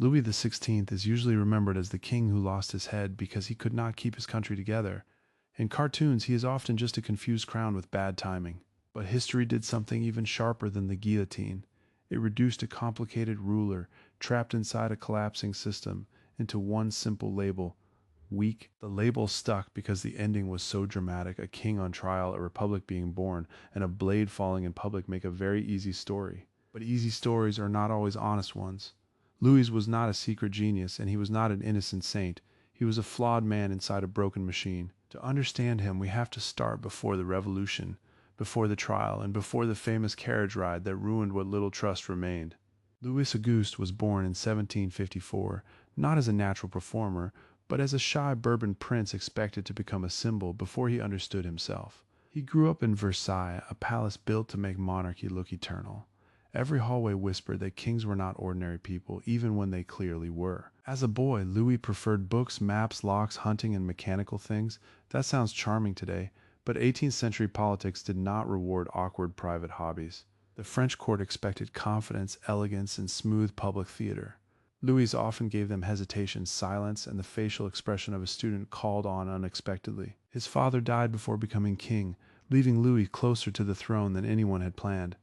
Louis XVI is usually remembered as the king who lost his head because he could not keep his country together. In cartoons, he is often just a confused crown with bad timing. But history did something even sharper than the guillotine. It reduced a complicated ruler, trapped inside a collapsing system, into one simple label: weak. The label stuck because the ending was so dramatic: a king on trial, a republic being born, and a blade falling in public make a very easy story. But easy stories are not always honest ones. Louis was not a secret genius, and he was not an innocent saint. He was a flawed man inside a broken machine. To understand him, we have to start before the revolution, before the trial, and before the famous carriage ride that ruined what little trust remained. Louis-Auguste was born in 1754, not as a natural performer, but as a shy Bourbon prince expected to become a symbol before he understood himself. He grew up in Versailles, a palace built to make monarchy look eternal. Every hallway whispered that kings were not ordinary people, even when they clearly were. As a boy, Louis preferred books, maps, locks, hunting, and mechanical things. That sounds charming today, but 18th century politics did not reward awkward private hobbies. The French court expected confidence, elegance, and smooth public theater. Louis often gave them hesitation, silence, and the facial expression of a student called on unexpectedly. His father died before becoming king, leaving Louis closer to the throne than anyone had planned.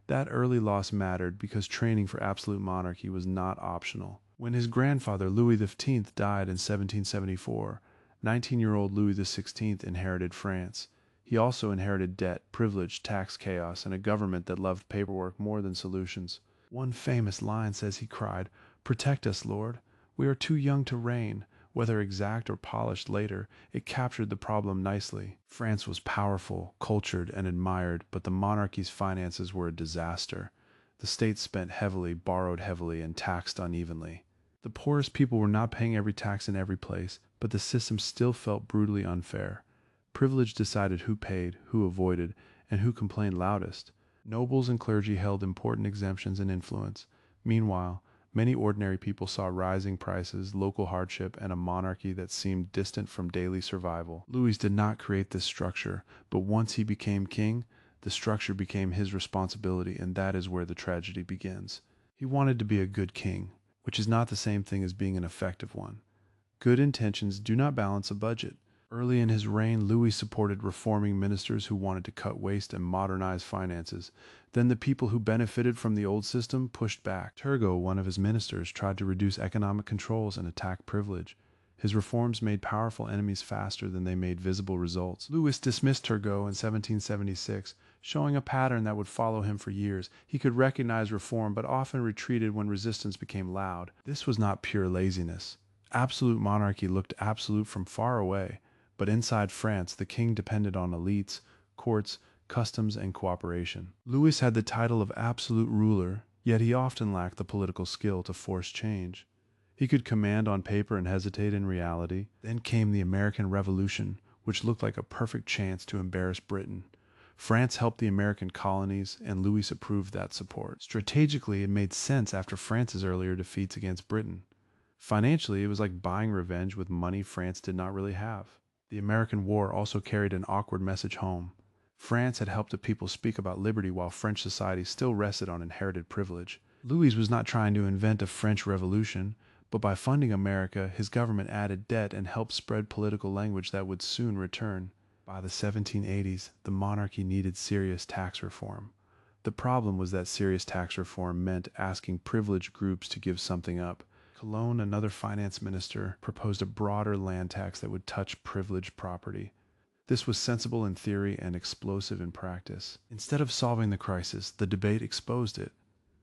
That early loss mattered because training for absolute monarchy was not optional. When his grandfather, Louis XV, died in 1774, 19-year-old Louis XVI inherited France. He also inherited debt, privilege, tax chaos, and a government that loved paperwork more than solutions. One famous line says he cried, "Protect us, Lord. We are too young to reign." Whether exact or polished later, it captured the problem nicely. France was powerful, cultured, and admired, but the monarchy's finances were a disaster. The state spent heavily, borrowed heavily, and taxed unevenly. The poorest people were not paying every tax in every place, but the system still felt brutally unfair. Privilege decided who paid, who avoided, and who complained loudest. Nobles and clergy held important exemptions and influence. Meanwhile, many ordinary people saw rising prices, local hardship, and a monarchy that seemed distant from daily survival. Louis did not create this structure, but once he became king, the structure became his responsibility, and that is where the tragedy begins. He wanted to be a good king, which is not the same thing as being an effective one. Good intentions do not balance a budget. Early in his reign, Louis supported reforming ministers who wanted to cut waste and modernize finances. Then the people who benefited from the old system pushed back. Turgot, one of his ministers, tried to reduce economic controls and attack privilege. His reforms made powerful enemies faster than they made visible results. Louis dismissed Turgot in 1776, showing a pattern that would follow him for years. He could recognize reform, but often retreated when resistance became loud. This was not pure laziness. Absolute monarchy looked absolute from far away. But inside France, the king depended on elites, courts, customs, and cooperation. Louis had the title of absolute ruler, yet he often lacked the political skill to force change. He could command on paper and hesitate in reality. Then came the American Revolution, which looked like a perfect chance to embarrass Britain. France helped the American colonies, and Louis approved that support. Strategically, it made sense after France's earlier defeats against Britain. Financially, it was like buying revenge with money France did not really have. The American War also carried an awkward message home. France had helped the people speak about liberty while French society still rested on inherited privilege. Louis was not trying to invent a French Revolution, but by funding America, his government added debt and helped spread political language that would soon return. By the 1780s, the monarchy needed serious tax reform. The problem was that serious tax reform meant asking privileged groups to give something up. Cologne, another finance minister, proposed a broader land tax that would touch privileged property. This was sensible in theory and explosive in practice. Instead of solving the crisis, the debate exposed it.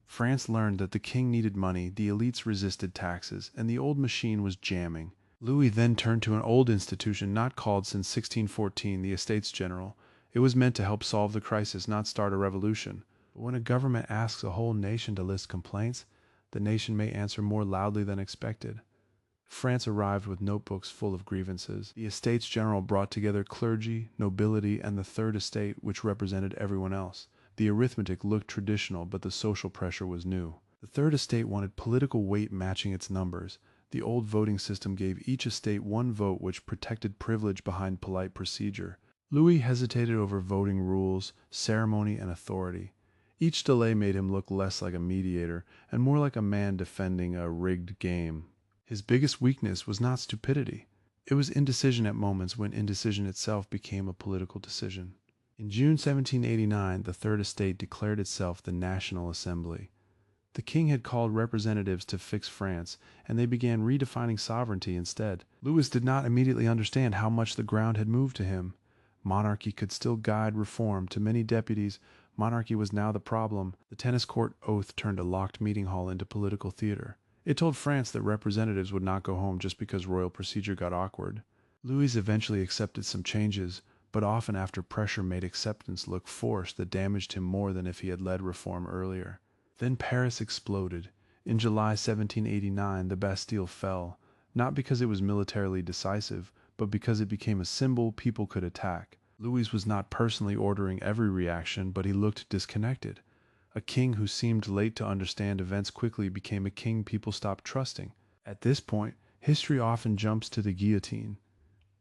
France learned that the king needed money, the elites resisted taxes, and the old machine was jamming. Louis then turned to an old institution not called since 1614, the Estates General. It was meant to help solve the crisis, not start a revolution. But when a government asks a whole nation to list complaints, the nation may answer more loudly than expected. France arrived with notebooks full of grievances. The Estates General brought together clergy, nobility, and the Third Estate, which represented everyone else. The arithmetic looked traditional, but the social pressure was new. The Third Estate wanted political weight matching its numbers. The old voting system gave each estate one vote, which protected privilege behind polite procedure. Louis hesitated over voting rules, ceremony, and authority. Each delay made him look less like a mediator and more like a man defending a rigged game. His biggest weakness was not stupidity. It was indecision at moments when indecision itself became a political decision. In June 1789, the Third Estate declared itself the National Assembly. The king had called representatives to fix France, and they began redefining sovereignty instead. Louis did not immediately understand how much the ground had moved to him. Monarchy could still guide reform. To many deputies, monarchy was now the problem. The tennis court oath turned a locked meeting hall into political theater. It told France that representatives would not go home just because royal procedure got awkward. Louis eventually accepted some changes, but often after pressure made acceptance look forced that damaged him more than if he had led reform earlier. Then Paris exploded. In July 1789, the Bastille fell, not because it was militarily decisive, but because it became a symbol people could attack. Louis was not personally ordering every reaction, but he looked disconnected. A king who seemed late to understand events quickly became a king people stopped trusting. At this point, history often jumps to the guillotine.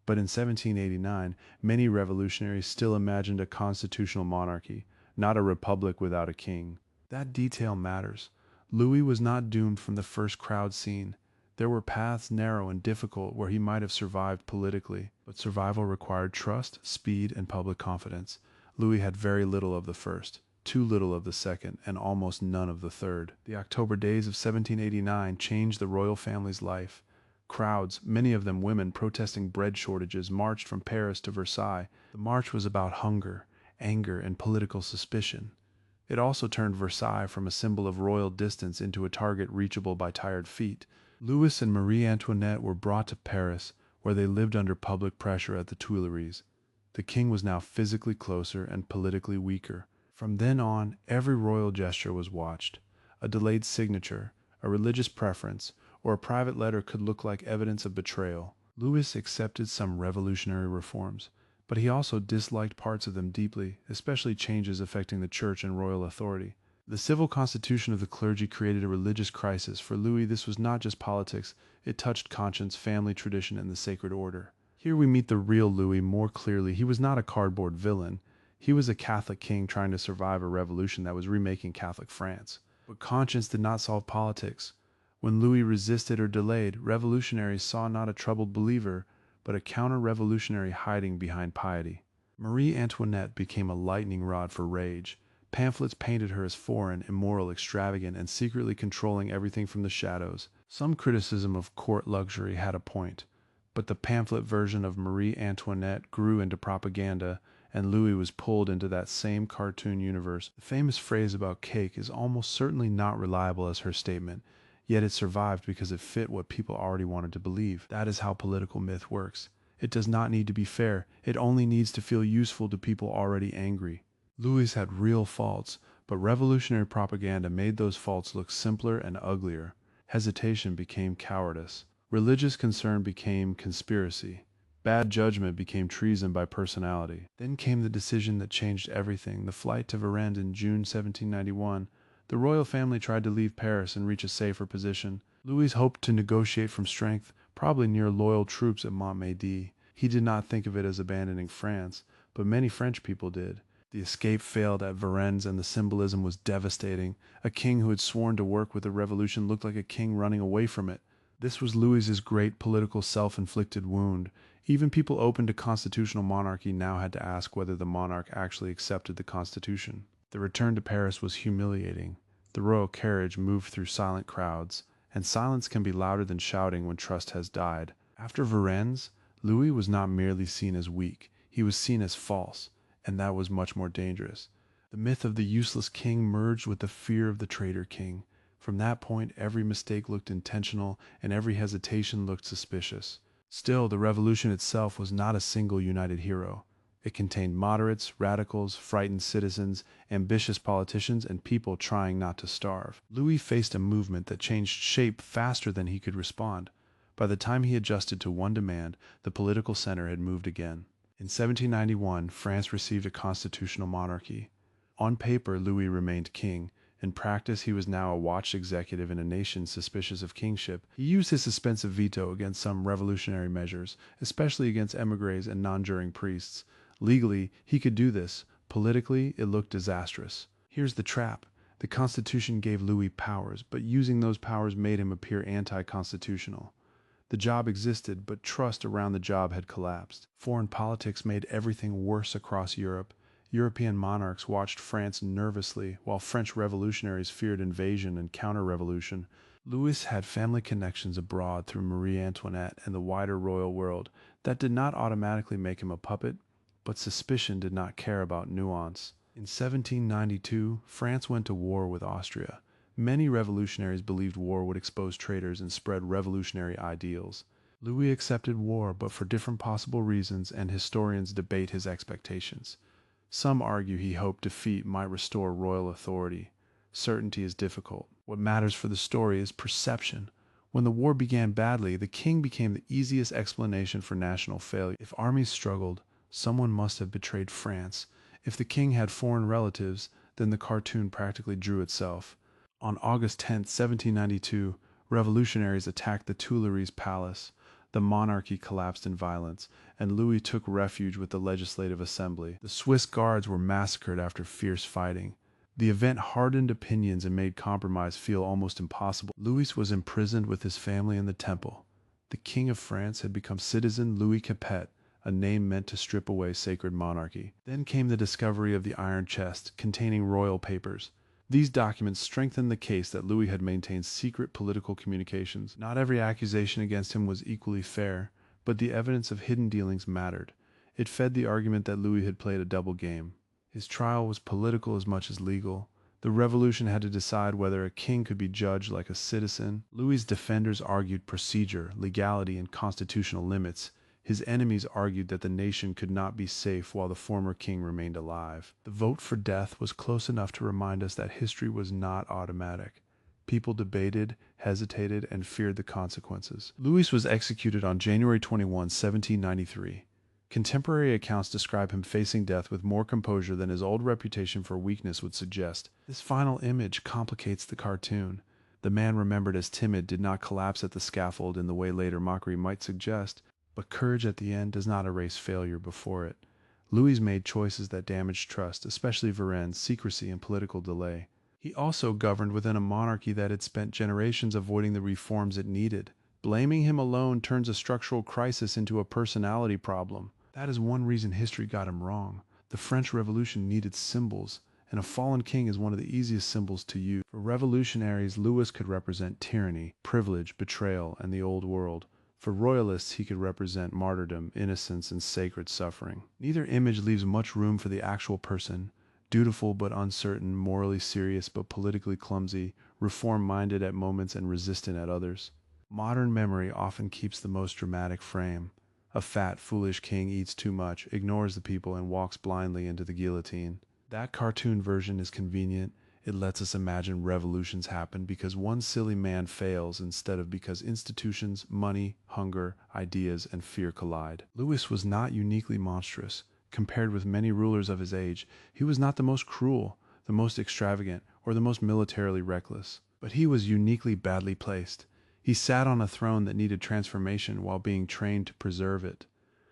But in 1789, many revolutionaries still imagined a constitutional monarchy, not a republic without a king. That detail matters. Louis was not doomed from the first crowd scene. There were paths narrow and difficult where he might have survived politically, but survival required trust, speed, and public confidence. Louis had very little of the first, too little of the second, and almost none of the third. The October days of 1789 changed the royal family's life. Crowds, many of them women protesting bread shortages, marched from Paris to Versailles. The march was about hunger, anger, and political suspicion. It also turned Versailles from a symbol of royal distance into a target reachable by tired feet. Louis and Marie Antoinette were brought to Paris, where they lived under public pressure at the Tuileries. The king was now physically closer and politically weaker. From then on, every royal gesture was watched. A delayed signature, a religious preference, or a private letter could look like evidence of betrayal. Louis accepted some revolutionary reforms, but he also disliked parts of them deeply, especially changes affecting the church and royal authority. The civil constitution of the clergy created a religious crisis. For Louis, this was not just politics, it touched conscience, family tradition, and the sacred order. Here we meet the real Louis more clearly. He was not a cardboard villain. He was a Catholic king trying to survive a revolution that was remaking Catholic France. But conscience did not solve politics. When Louis resisted or delayed, revolutionaries saw not a troubled believer, but a counter-revolutionary hiding behind piety. Marie Antoinette became a lightning rod for rage. Pamphlets painted her as foreign, immoral, extravagant, and secretly controlling everything from the shadows. Some criticism of court luxury had a point, but the pamphlet version of Marie Antoinette grew into propaganda, and Louis was pulled into that same cartoon universe. The famous phrase about cake is almost certainly not reliable as her statement, yet it survived because it fit what people already wanted to believe. That is how political myth works. It does not need to be fair. It only needs to feel useful to people already angry. Louis had real faults, but revolutionary propaganda made those faults look simpler and uglier. Hesitation became cowardice. Religious concern became conspiracy. Bad judgment became treason by personality. Then came the decision that changed everything, the flight to Varennes in June 1791. The royal family tried to leave Paris and reach a safer position. Louis hoped to negotiate from strength, probably near loyal troops at Montmédy. He did not think of it as abandoning France, but many French people did. The escape failed at Varennes and the symbolism was devastating. A king who had sworn to work with the revolution looked like a king running away from it. This was Louis's great political self-inflicted wound. Even people open to constitutional monarchy now had to ask whether the monarch actually accepted the constitution. The return to Paris was humiliating. The royal carriage moved through silent crowds, and silence can be louder than shouting when trust has died. After Varennes, Louis was not merely seen as weak, he was seen as false, and that was much more dangerous. The myth of the useless king merged with the fear of the traitor king. From that point, every mistake looked intentional, and every hesitation looked suspicious. Still, the revolution itself was not a single united hero. It contained moderates, radicals, frightened citizens, ambitious politicians, and people trying not to starve. Louis faced a movement that changed shape faster than he could respond. By the time he adjusted to one demand, the political center had moved again. In 1791, France received a constitutional monarchy. On paper, Louis remained king. In practice, he was now a watched executive in a nation suspicious of kingship. He used his suspensive veto against some revolutionary measures, especially against émigrés and non-juring priests. Legally, he could do this. Politically, it looked disastrous. Here's the trap. The Constitution gave Louis powers, but using those powers made him appear anti-constitutional. The job existed, but trust around the job had collapsed. Foreign politics made everything worse across Europe. European monarchs watched France nervously, while French revolutionaries feared invasion and counter-revolution. Louis had family connections abroad through Marie Antoinette and the wider royal world. That did not automatically make him a puppet, but suspicion did not care about nuance. In 1792, France went to war with Austria. Many revolutionaries believed war would expose traitors and spread revolutionary ideals. Louis accepted war, but for different possible reasons, and historians debate his expectations. Some argue he hoped defeat might restore royal authority. Certainty is difficult. What matters for the story is perception. When the war began badly, the king became the easiest explanation for national failure. If armies struggled, someone must have betrayed France. If the king had foreign relatives, then the cartoon practically drew itself. On August 10, 1792, revolutionaries attacked the Tuileries Palace. The monarchy collapsed in violence, and Louis took refuge with the Legislative Assembly. The Swiss guards were massacred after fierce fighting. The event hardened opinions and made compromise feel almost impossible. Louis was imprisoned with his family in the Temple. The King of France had become citizen Louis Capet, a name meant to strip away sacred monarchy. Then came the discovery of the iron chest, containing royal papers. These documents strengthened the case that Louis had maintained secret political communications. Not every accusation against him was equally fair, but the evidence of hidden dealings mattered. It fed the argument that Louis had played a double game. His trial was political as much as legal. The revolution had to decide whether a king could be judged like a citizen. Louis's defenders argued procedure, legality, and constitutional limits. His enemies argued that the nation could not be safe while the former king remained alive. The vote for death was close enough to remind us that history was not automatic. People debated, hesitated, and feared the consequences. Louis was executed on January 21, 1793. Contemporary accounts describe him facing death with more composure than his old reputation for weakness would suggest. This final image complicates the cartoon. The man remembered as timid did not collapse at the scaffold in the way later mockery might suggest. But courage at the end does not erase failure before it. Louis made choices that damaged trust, especially Varennes, secrecy, and political delay. He also governed within a monarchy that had spent generations avoiding the reforms it needed. Blaming him alone turns a structural crisis into a personality problem. That is one reason history got him wrong. The French Revolution needed symbols, and a fallen king is one of the easiest symbols to use. For revolutionaries, Louis could represent tyranny, privilege, betrayal, and the old world. For royalists, he could represent martyrdom, innocence, and sacred suffering. Neither image leaves much room for the actual person. Dutiful but uncertain, morally serious but politically clumsy, reform-minded at moments and resistant at others. Modern memory often keeps the most dramatic frame. A fat, foolish king eats too much, ignores the people, and walks blindly into the guillotine. That cartoon version is convenient. It lets us imagine revolutions happen because one silly man fails instead of because institutions, money, hunger, ideas, and fear collide. Louis was not uniquely monstrous. Compared with many rulers of his age, he was not the most cruel, the most extravagant, or the most militarily reckless. But he was uniquely badly placed. He sat on a throne that needed transformation while being trained to preserve it.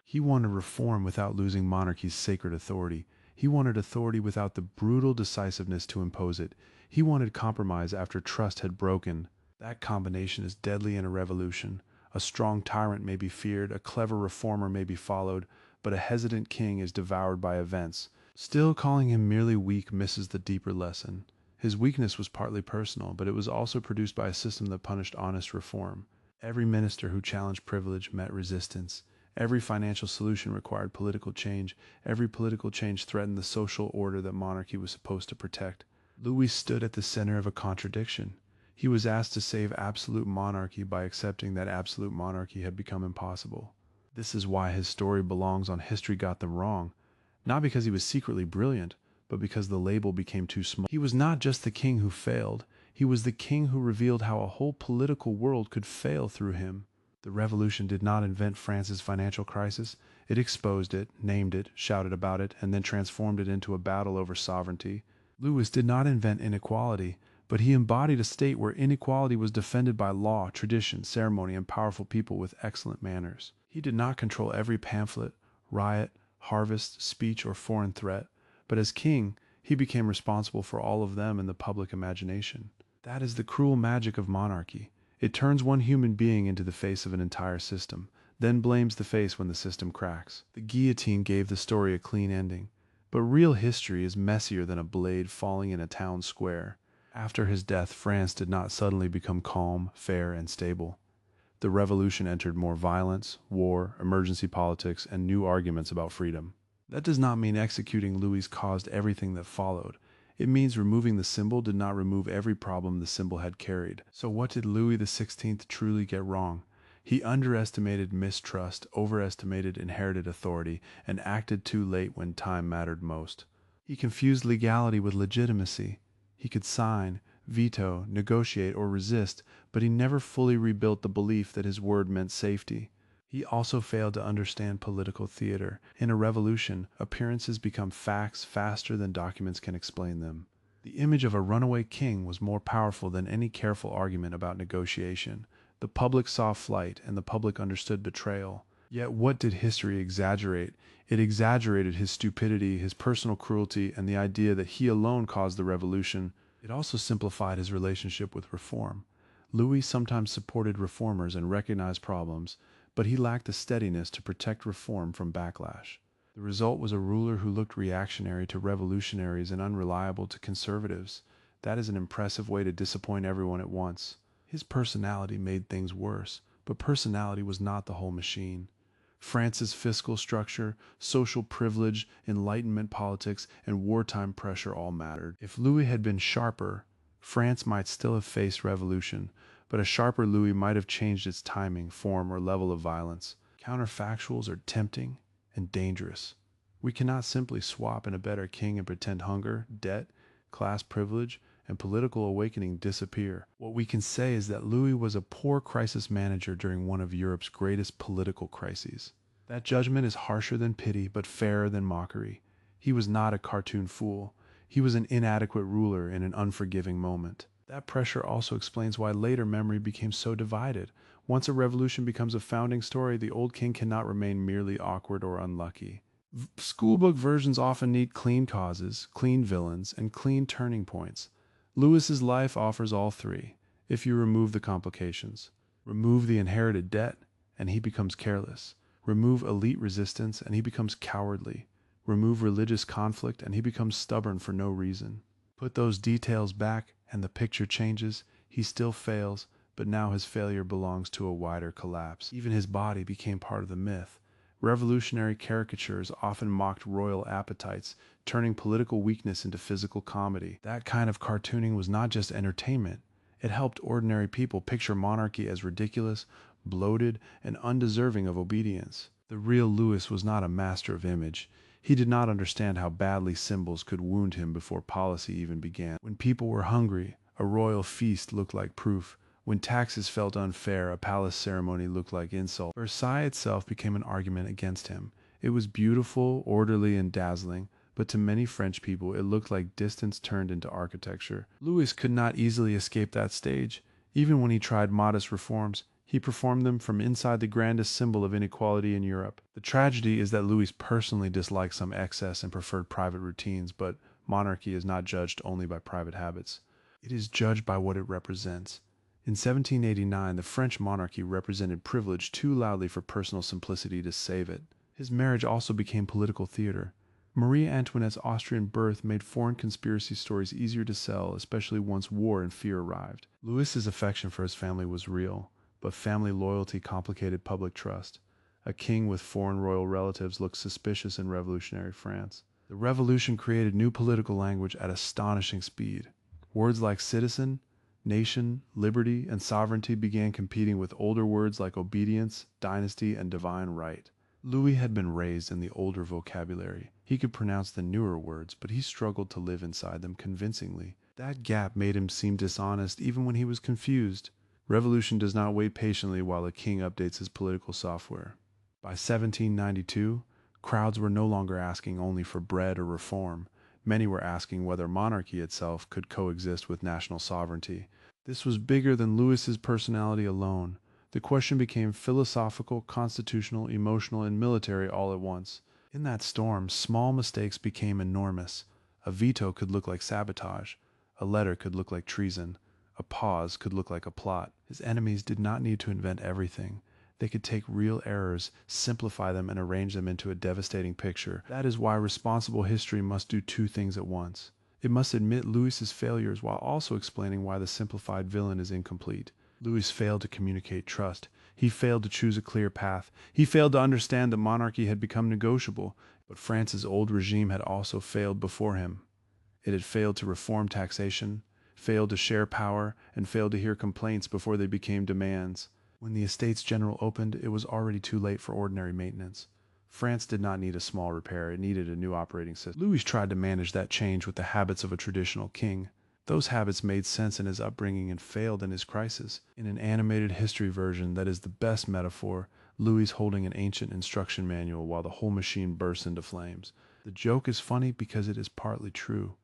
He wanted reform without losing monarchy's sacred authority. He wanted authority without the brutal decisiveness to impose it. He wanted compromise after trust had broken. That combination is deadly in a revolution. A strong tyrant may be feared, a clever reformer may be followed, but a hesitant king is devoured by events. Still, calling him merely weak misses the deeper lesson. His weakness was partly personal, but it was also produced by a system that punished honest reform. Every minister who challenged privilege met resistance. Every financial solution required political change. Every political change threatened the social order that monarchy was supposed to protect. Louis stood at the center of a contradiction. He was asked to save absolute monarchy by accepting that absolute monarchy had become impossible. This is why his story belongs on History Got Them Wrong. Not because he was secretly brilliant, but because the label became too small. He was not just the king who failed. He was the king who revealed how a whole political world could fail through him. The revolution did not invent France's financial crisis. It exposed it, named it, shouted about it, and then transformed it into a battle over sovereignty. Louis did not invent inequality, but he embodied a state where inequality was defended by law, tradition, ceremony, and powerful people with excellent manners. He did not control every pamphlet, riot, harvest, speech, or foreign threat, but as king, he became responsible for all of them in the public imagination. That is the cruel magic of monarchy. It turns one human being into the face of an entire system, then blames the face when the system cracks. The guillotine gave the story a clean ending, but real history is messier than a blade falling in a town square. After his death, France did not suddenly become calm, fair, and stable. The revolution entered more violence, war, emergency politics, and new arguments about freedom. That does not mean executing Louis caused everything that followed. It means removing the symbol did not remove every problem the symbol had carried. So what did Louis XVI truly get wrong? He underestimated mistrust, overestimated inherited authority, and acted too late when time mattered most. He confused legality with legitimacy. He could sign, veto, negotiate, or resist, but he never fully rebuilt the belief that his word meant safety. He also failed to understand political theater. In a revolution, appearances become facts faster than documents can explain them. The image of a runaway king was more powerful than any careful argument about negotiation. The public saw flight, and the public understood betrayal. Yet what did history exaggerate? It exaggerated his stupidity, his personal cruelty, and the idea that he alone caused the revolution. It also simplified his relationship with reform. Louis sometimes supported reformers and recognized problems, but he lacked the steadiness to protect reform from backlash. The result was a ruler who looked reactionary to revolutionaries and unreliable to conservatives. That is an impressive way to disappoint everyone at once. His personality made things worse, but personality was not the whole machine. France's fiscal structure, social privilege, Enlightenment politics, and wartime pressure all mattered. If Louis had been sharper, France might still have faced revolution, but a sharper Louis might have changed its timing, form, or level of violence. Counterfactuals are tempting and dangerous. We cannot simply swap in a better king and pretend hunger, debt, class privilege, and political awakening disappear. What we can say is that Louis was a poor crisis manager during one of Europe's greatest political crises. That judgment is harsher than pity, but fairer than mockery. He was not a cartoon fool. He was an inadequate ruler in an unforgiving moment. That pressure also explains why later memory became so divided. Once a revolution becomes a founding story, the old king cannot remain merely awkward or unlucky. Schoolbook versions often need clean causes, clean villains, and clean turning points. Louis's life offers all three, if you remove the complications. Remove the inherited debt, and he becomes careless. Remove elite resistance, and he becomes cowardly. Remove religious conflict, and he becomes stubborn for no reason. Put those details back, and the picture changes. He still fails, but now his failure belongs to a wider collapse. Even his body became part of the myth. Revolutionary caricatures often mocked royal appetites, turning political weakness into physical comedy. That kind of cartooning was not just entertainment. It helped ordinary people picture monarchy as ridiculous, bloated, and undeserving of obedience. The real Louis was not a master of image. He did not understand how badly symbols could wound him before policy even began. When people were hungry, a royal feast looked like proof. When taxes felt unfair, a palace ceremony looked like insult. Versailles itself became an argument against him. It was beautiful, orderly, and dazzling, but to many French people it looked like distance turned into architecture. Louis could not easily escape that stage. Even when he tried modest reforms, he performed them from inside the grandest symbol of inequality in Europe. The tragedy is that Louis personally disliked some excess and preferred private routines, but monarchy is not judged only by private habits. It is judged by what it represents. In 1789, the French monarchy represented privilege too loudly for personal simplicity to save it. His marriage also became political theater. Marie Antoinette's Austrian birth made foreign conspiracy stories easier to sell, especially once war and fear arrived. Louis's affection for his family was real, but family loyalty complicated public trust. A king with foreign royal relatives looked suspicious in revolutionary France. The revolution created new political language at astonishing speed. Words like citizen, nation, liberty, and sovereignty began competing with older words like obedience, dynasty, and divine right. Louis had been raised in the older vocabulary. He could pronounce the newer words, but he struggled to live inside them convincingly. That gap made him seem dishonest even when he was confused. Revolution does not wait patiently while a king updates his political software. By 1792, crowds were no longer asking only for bread or reform. Many were asking whether monarchy itself could coexist with national sovereignty. This was bigger than Louis's personality alone. The question became philosophical, constitutional, emotional, and military all at once. In that storm, small mistakes became enormous. A veto could look like sabotage. A letter could look like treason. A pause could look like a plot. His enemies did not need to invent everything. They could take real errors, simplify them, and arrange them into a devastating picture. That is why responsible history must do two things at once. It must admit Louis's failures while also explaining why the simplified villain is incomplete. Louis failed to communicate trust. He failed to choose a clear path. He failed to understand that monarchy had become negotiable. But France's old regime had also failed before him. It had failed to reform taxation, failed to share power, and failed to hear complaints before they became demands. When the Estates General opened, it was already too late for ordinary maintenance. France did not need a small repair, it needed a new operating system. Louis tried to manage that change with the habits of a traditional king. Those habits made sense in his upbringing and failed in his crisis. In an animated history version that is the best metaphor, Louis holding an ancient instruction manual while the whole machine bursts into flames. The joke is funny because it is partly true.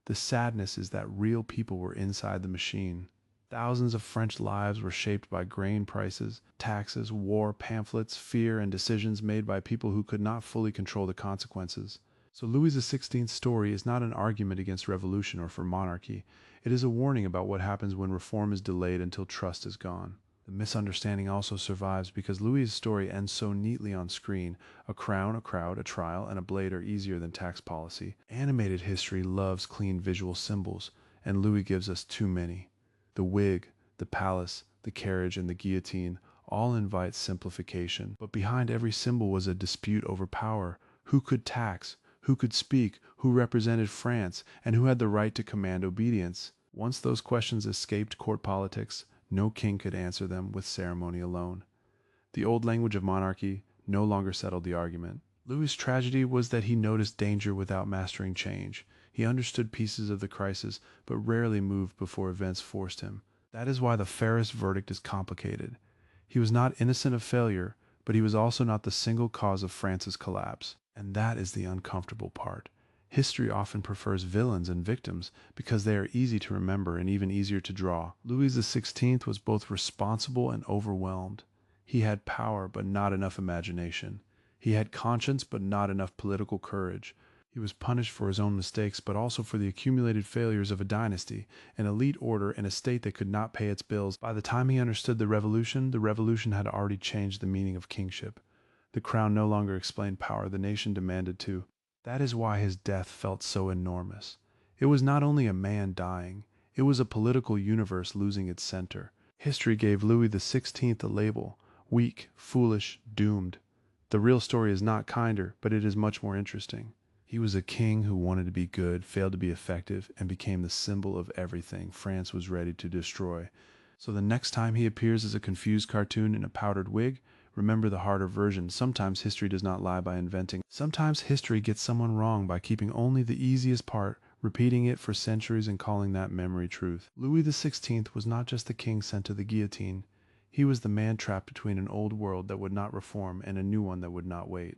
The sadness is that real people were inside the machine. Thousands of French lives were shaped by grain prices, taxes, war, pamphlets, fear, and decisions made by people who could not fully control the consequences. So Louis XVI's story is not an argument against revolution or for monarchy. It is a warning about what happens when reform is delayed until trust is gone. The misunderstanding also survives because Louis's story ends so neatly on screen. A crown, a crowd, a trial, and a blade are easier than tax policy. Animated history loves clean visual symbols, and Louis gives us too many. The wig, the palace, the carriage, and the guillotine all invite simplification. But behind every symbol was a dispute over power. Who could tax? Who could speak? Who represented France? And who had the right to command obedience? Once those questions escaped court politics, no king could answer them with ceremony alone. The old language of monarchy no longer settled the argument. Louis's tragedy was that he noticed danger without mastering change. He understood pieces of the crisis, but rarely moved before events forced him. That is why the fairest verdict is complicated. He was not innocent of failure, but he was also not the single cause of France's collapse. And that is the uncomfortable part. History often prefers villains and victims because they are easy to remember and even easier to draw. Louis XVI was both responsible and overwhelmed. He had power but not enough imagination. He had conscience but not enough political courage. He was punished for his own mistakes but also for the accumulated failures of a dynasty, an elite order, and a state that could not pay its bills. By the time he understood the revolution had already changed the meaning of kingship. The crown no longer explained power, the nation demanded to. That is why his death felt so enormous. It was not only a man dying, it was a political universe losing its center. History gave Louis XVI a label: weak, foolish, doomed. The real story is not kinder, but it is much more interesting. He was a king who wanted to be good, failed to be effective, and became the symbol of everything France was ready to destroy. So the next time he appears as a confused cartoon in a powdered wig, remember the harder version. Sometimes history does not lie by inventing. Sometimes history gets someone wrong by keeping only the easiest part, repeating it for centuries and calling that memory truth. Louis XVI was not just the king sent to the guillotine. He was the man trapped between an old world that would not reform and a new one that would not wait.